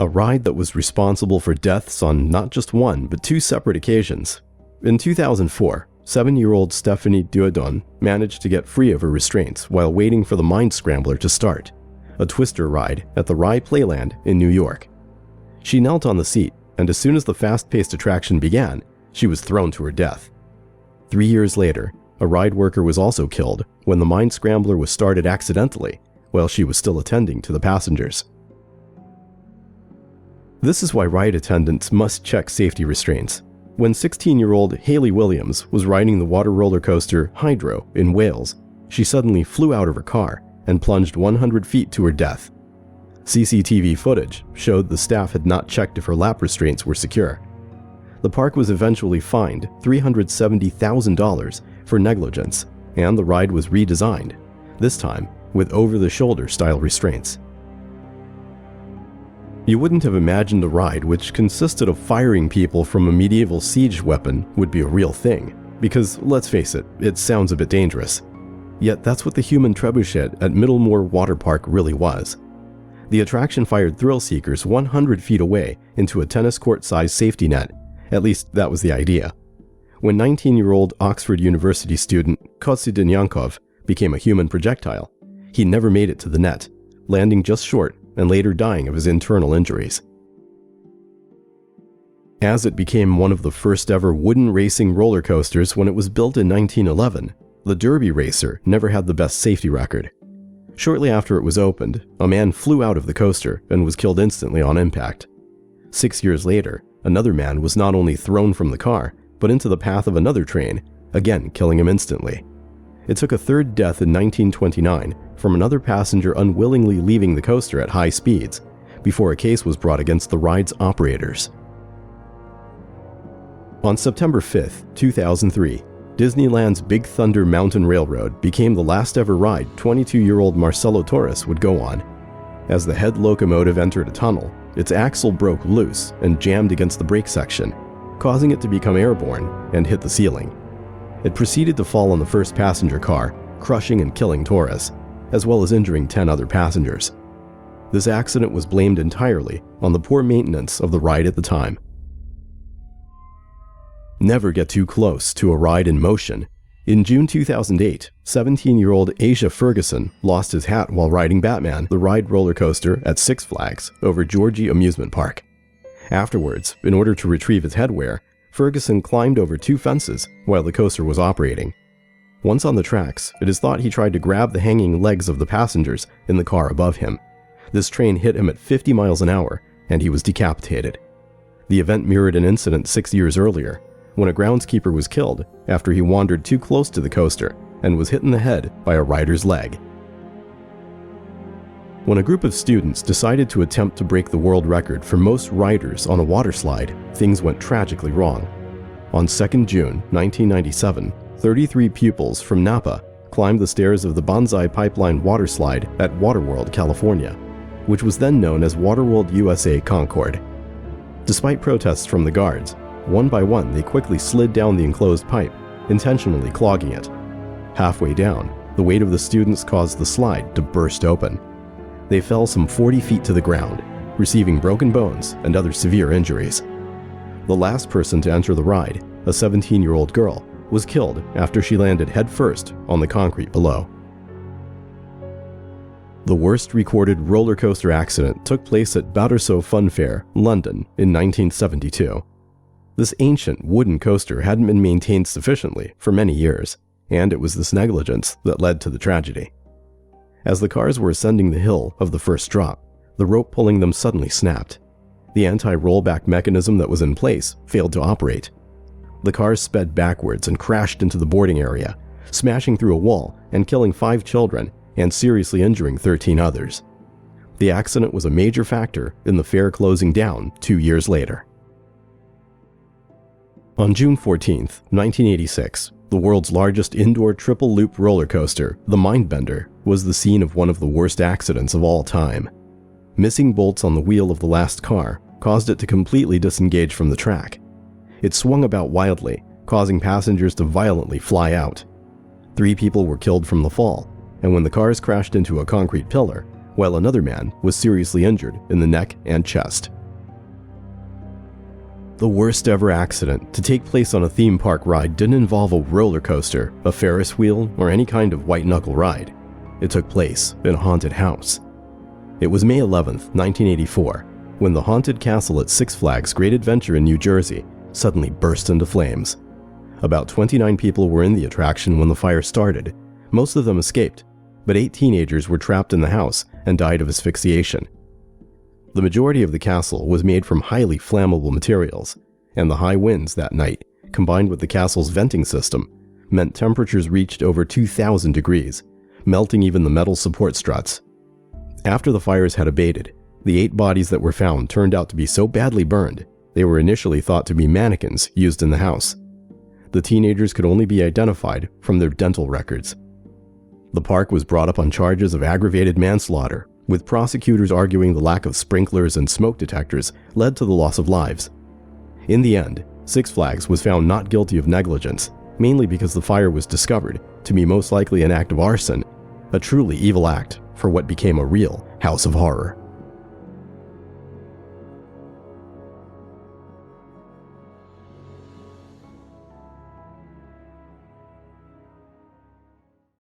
a ride that was responsible for deaths on not just one, but two separate occasions. In 2004, 7-year-old Stephanie Duodon managed to get free of her restraints while waiting for the Mind Scrambler to start, a twister ride at the Rye Playland in New York. She knelt on the seat, and as soon as the fast-paced attraction began, she was thrown to her death. 3 years later, a ride worker was also killed when the Mind Scrambler was started accidentally while she was still attending to the passengers. This is why ride attendants must check safety restraints. When 16-year-old Hayley Williams was riding the water roller coaster Hydro in Wales, she suddenly flew out of her car and plunged 100 feet to her death. CCTV footage showed the staff had not checked if her lap restraints were secure. The park was eventually fined $370,000 for negligence, and the ride was redesigned, this time with over-the-shoulder style restraints. You wouldn't have imagined a ride which consisted of firing people from a medieval siege weapon would be a real thing, because, let's face it, it sounds a bit dangerous. Yet that's what the human trebuchet at Middlemore Water Park really was. The attraction fired thrill seekers 100 feet away into a tennis court-sized safety net. At least that was the idea. When 19-year-old Oxford University student Konstantin Yankov became a human projectile, he never made it to the net, landing just short and later dying of his internal injuries. As it became one of the first ever wooden racing roller coasters when it was built in 1911, the Derby Racer never had the best safety record. Shortly after it was opened, a man flew out of the coaster and was killed instantly on impact. 6 years later, another man was not only thrown from the car, but into the path of another train, again killing him instantly. It took a third death in 1929 from another passenger unwillingly leaving the coaster at high speeds, before a case was brought against the ride's operators. On September 5, 2003, Disneyland's Big Thunder Mountain Railroad became the last ever ride 22-year-old Marcelo Torres would go on. As the head locomotive entered a tunnel, its axle broke loose and jammed against the brake section, causing it to become airborne and hit the ceiling. It proceeded to fall on the first passenger car, crushing and killing Torres, as well as injuring 10 other passengers. This accident was blamed entirely on the poor maintenance of the ride at the time. Never get too close to a ride in motion. In June 2008, 17-year-old Asia Ferguson lost his hat while riding Batman, the ride roller coaster at Six Flags over Georgie Amusement Park. Afterwards, in order to retrieve his headwear, Ferguson climbed over 2 fences while the coaster was operating. Once on the tracks, it is thought he tried to grab the hanging legs of the passengers in the car above him. This train hit him at 50 miles an hour, and he was decapitated. The event mirrored an incident 6 years earlier, when a groundskeeper was killed after he wandered too close to the coaster and was hit in the head by a rider's leg. When a group of students decided to attempt to break the world record for most riders on a water slide, things went tragically wrong. On 2nd June 1997, 33 pupils from Napa climbed the stairs of the Banzai Pipeline water slide at Waterworld, California, which was then known as Waterworld USA Concord. Despite protests from the guards, one by one they quickly slid down the enclosed pipe, intentionally clogging it. Halfway down, the weight of the students caused the slide to burst open. They fell some 40 feet to the ground, receiving broken bones and other severe injuries. The last person to enter the ride, a 17-year-old girl, was killed after she landed headfirst on the concrete below. The worst recorded roller coaster accident took place at Battersea Fun Fair, London, in 1972. This ancient wooden coaster hadn't been maintained sufficiently for many years, and it was this negligence that led to the tragedy. As the cars were ascending the hill of the first drop, the rope pulling them suddenly snapped. The anti-rollback mechanism that was in place failed to operate. The cars sped backwards and crashed into the boarding area, smashing through a wall and killing 5 children and seriously injuring 13 others. The accident was a major factor in the fair closing down 2 years later. On June 14, 1986, the world's largest indoor triple-loop roller coaster, the MINDBENDER, was the scene of one of the worst accidents of all time. Missing bolts on the wheel of the last car caused it to completely disengage from the track. It swung about wildly, causing passengers to violently fly out. 3 people were killed from the fall, and when the cars crashed into a concrete pillar, while another man was seriously injured in the neck and chest. The worst ever accident to take place on a theme park ride didn't involve a roller coaster, a Ferris wheel, or any kind of white-knuckle ride. It took place in a haunted house. It was May 11th, 1984, when the haunted castle at Six Flags Great Adventure in New Jersey suddenly burst into flames. About 29 people were in the attraction when the fire started. Most of them escaped, but 8 teenagers were trapped in the house and died of asphyxiation. The majority of the castle was made from highly flammable materials, and the high winds that night, combined with the castle's venting system, meant temperatures reached over 2,000 degrees, melting even the metal support struts. After the fires had abated, the 8 bodies that were found turned out to be so badly burned, they were initially thought to be mannequins used in the house. The teenagers could only be identified from their dental records. The park was brought up on charges of aggravated manslaughter, with prosecutors arguing the lack of sprinklers and smoke detectors led to the loss of lives. In the end, Six Flags was found not guilty of negligence, mainly because the fire was discovered to be most likely an act of arson, a truly evil act for what became a real house of horror.